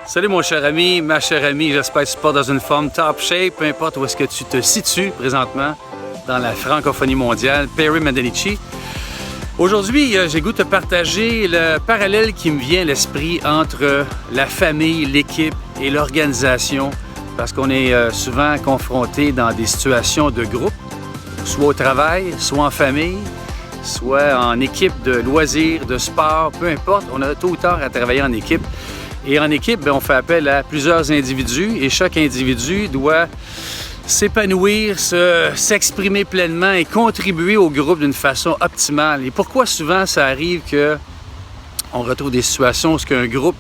Salut mon cher ami, ma chère amie, j'espère que tu portes dans une forme top shape, peu importe où est-ce que tu te situes présentement dans la francophonie mondiale. Perry Mandanici. Aujourd'hui, j'ai goût de te partager le parallèle qui me vient à l'esprit entre la famille, l'équipe et l'organisation, parce qu'on est souvent confronté dans des situations de groupe, soit au travail, soit en famille, soit en équipe de loisirs, de sport, peu importe, on a tôt ou tard à travailler en équipe. Et en équipe, on fait appel à plusieurs individus et chaque individu doit s'épanouir, s'exprimer pleinement et contribuer au groupe d'une façon optimale. Et pourquoi souvent ça arrive qu'on retrouve des situations où un groupe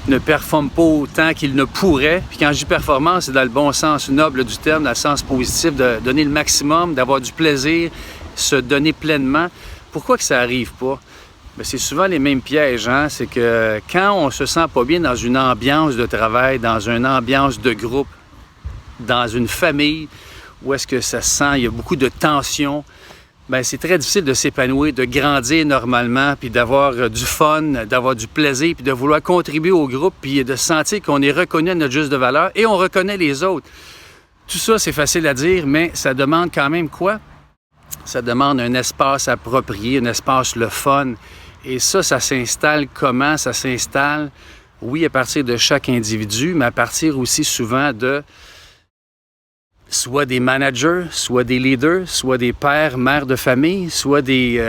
ne performe pas autant qu'il ne pourrait? Puis quand je dis performance, c'est dans le bon sens noble du terme, dans le sens positif, de donner le maximum, d'avoir du plaisir, se donner pleinement. Pourquoi que ça n'arrive pas? Bien, c'est souvent les mêmes pièges, hein? C'est que quand on se sent pas bien dans une ambiance de travail, dans une ambiance de groupe, dans une famille, où est-ce que ça se sent, il y a beaucoup de tension, bien, c'est très difficile de s'épanouir, de grandir normalement, puis d'avoir du fun, d'avoir du plaisir, puis de vouloir contribuer au groupe, puis de sentir qu'on est reconnu à notre juste de valeur et on reconnaît les autres. Tout ça, c'est facile à dire, mais ça demande quand même quoi? Ça demande un espace approprié, un espace le fun. Et ça s'installe comment? Ça s'installe, oui, à partir de chaque individu, mais à partir aussi souvent de soit des managers, soit des leaders, soit des pères, mères de famille, soit des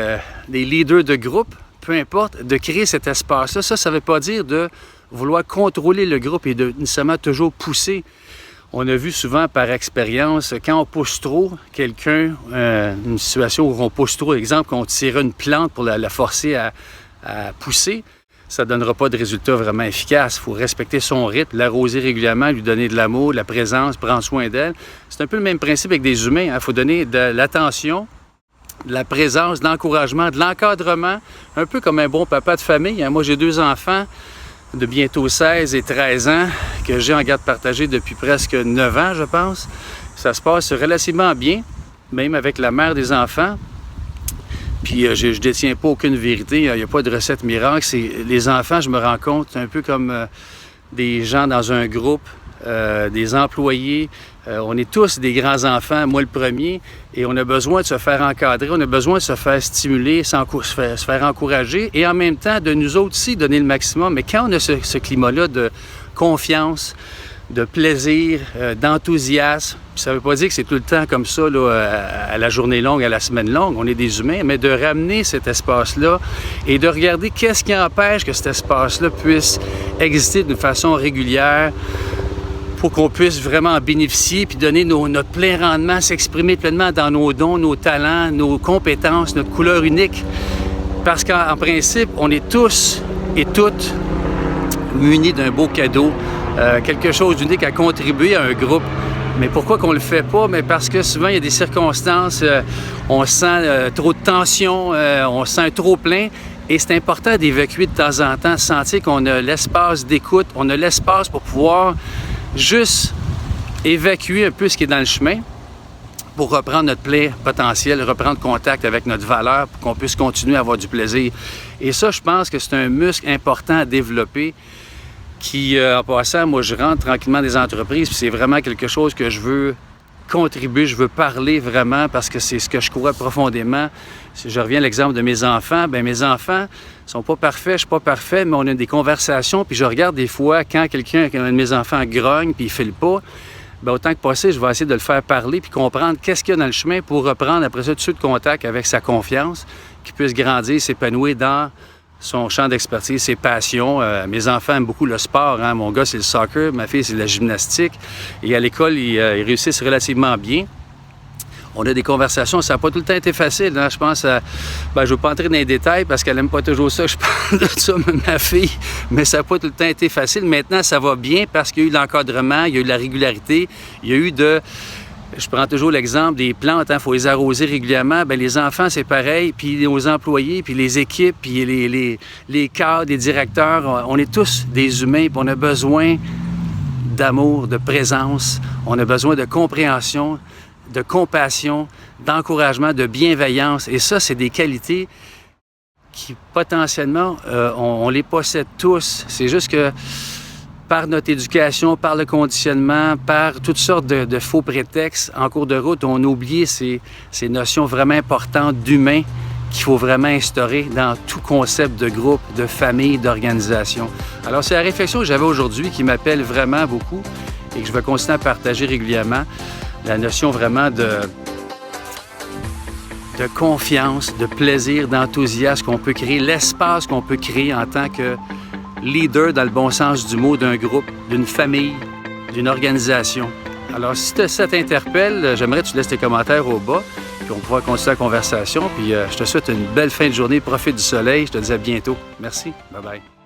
leaders de groupe, peu importe, de créer cet espace-là. Ça ne veut pas dire de vouloir contrôler le groupe et de nécessairement toujours pousser. On a vu souvent par expérience, quand on pousse trop quelqu'un, une situation où on pousse trop, exemple, qu'on tire une plante pour la forcer à pousser, ça ne donnera pas de résultat vraiment efficace. Il faut respecter son rythme, l'arroser régulièrement, lui donner de l'amour, de la présence, prendre soin d'elle. C'est un peu le même principe avec des humains. Il faut donner de l'attention, de la présence, de l'encouragement, de l'encadrement, un peu comme un bon papa de famille. Moi, j'ai 2 enfants de bientôt 16 et 13 ans, que j'ai en garde partagée depuis presque 9 ans, je pense. Ça se passe relativement bien, même avec la mère des enfants. Puis je ne détiens pas aucune vérité, il n'y a pas de recette miracle. Les enfants, je me rends compte, un peu comme des gens dans un groupe, des employés. On est tous des grands-enfants, moi le premier, et on a besoin de se faire encadrer, on a besoin de se faire stimuler, se faire encourager, et en même temps, de nous autres aussi donner le maximum. Mais quand on a ce climat-là de confiance, de plaisir, d'enthousiasme, ça ne veut pas dire que c'est tout le temps comme ça, là, à la journée longue, à la semaine longue, on est des humains, mais de ramener cet espace-là et de regarder qu'est-ce qui empêche que cet espace-là puisse exister d'une façon régulière, pour qu'on puisse vraiment en bénéficier puis donner notre plein rendement, s'exprimer pleinement dans nos dons, nos talents, nos compétences, notre couleur unique. Parce qu'en principe, on est tous et toutes munis d'un beau cadeau, quelque chose d'unique à contribuer à un groupe. Mais pourquoi qu'on ne le fait pas? Mais parce que souvent, il y a des circonstances, on sent trop de tension, on sent trop plein. Et c'est important d'évacuer de temps en temps, sentir qu'on a l'espace d'écoute, on a l'espace pour pouvoir juste évacuer un peu ce qui est dans le chemin pour reprendre notre plein potentiel, reprendre contact avec notre valeur pour qu'on puisse continuer à avoir du plaisir. Et ça, je pense que c'est un muscle important à développer qui, en passant, moi, je rentre tranquillement dans des entreprises puis c'est vraiment quelque chose que je veux contribuer, je veux parler vraiment parce que c'est ce que je crois profondément. Si je reviens à l'exemple de mes enfants, bien mes enfants sont pas parfaits, je suis pas parfait, mais on a des conversations, puis je regarde des fois quand un de mes enfants grogne puis il file pas, bien autant que possible, je vais essayer de le faire parler puis comprendre qu'est-ce qu'il y a dans le chemin pour reprendre après ça tout de suite contact avec sa confiance, qu'il puisse grandir, s'épanouir dans son champ d'expertise, ses passions. Mes enfants aiment beaucoup le sport. Hein? Mon gars, c'est le soccer. Ma fille, c'est la gymnastique. Et à l'école, ils réussissent relativement bien. On a des conversations. Ça n'a pas tout le temps été facile. Hein? Je pense à... je ne veux pas entrer dans les détails parce qu'elle n'aime pas toujours ça. Je parle de ça, ma fille. Mais ça n'a pas tout le temps été facile. Maintenant, ça va bien parce qu'il y a eu de l'encadrement, il y a eu de la régularité, il y a eu de... Je prends toujours l'exemple des plantes, il faut les arroser régulièrement. Bien, les enfants, c'est pareil, puis nos employés, puis les équipes, puis les cadres, les directeurs, on est tous des humains, puis on a besoin d'amour, de présence, on a besoin de compréhension, de compassion, d'encouragement, de bienveillance. Et ça, c'est des qualités qui, potentiellement, on les possède tous. C'est juste que par notre éducation, par le conditionnement, par toutes sortes de faux prétextes, en cours de route, on a oublié ces notions vraiment importantes d'humain qu'il faut vraiment instaurer dans tout concept de groupe, de famille, d'organisation. Alors, c'est la réflexion que j'avais aujourd'hui qui m'appelle vraiment beaucoup et que je vais continuer à partager régulièrement. La notion vraiment de confiance, de plaisir, d'enthousiasme qu'on peut créer, l'espace qu'on peut créer en tant que leader, dans le bon sens du mot, d'un groupe, d'une famille, d'une organisation. Alors, si ça t'interpelle, j'aimerais que tu laisses tes commentaires au bas, puis on pourra continuer la conversation. Puis je te souhaite une belle fin de journée, profite du soleil, je te dis à bientôt. Merci, bye bye.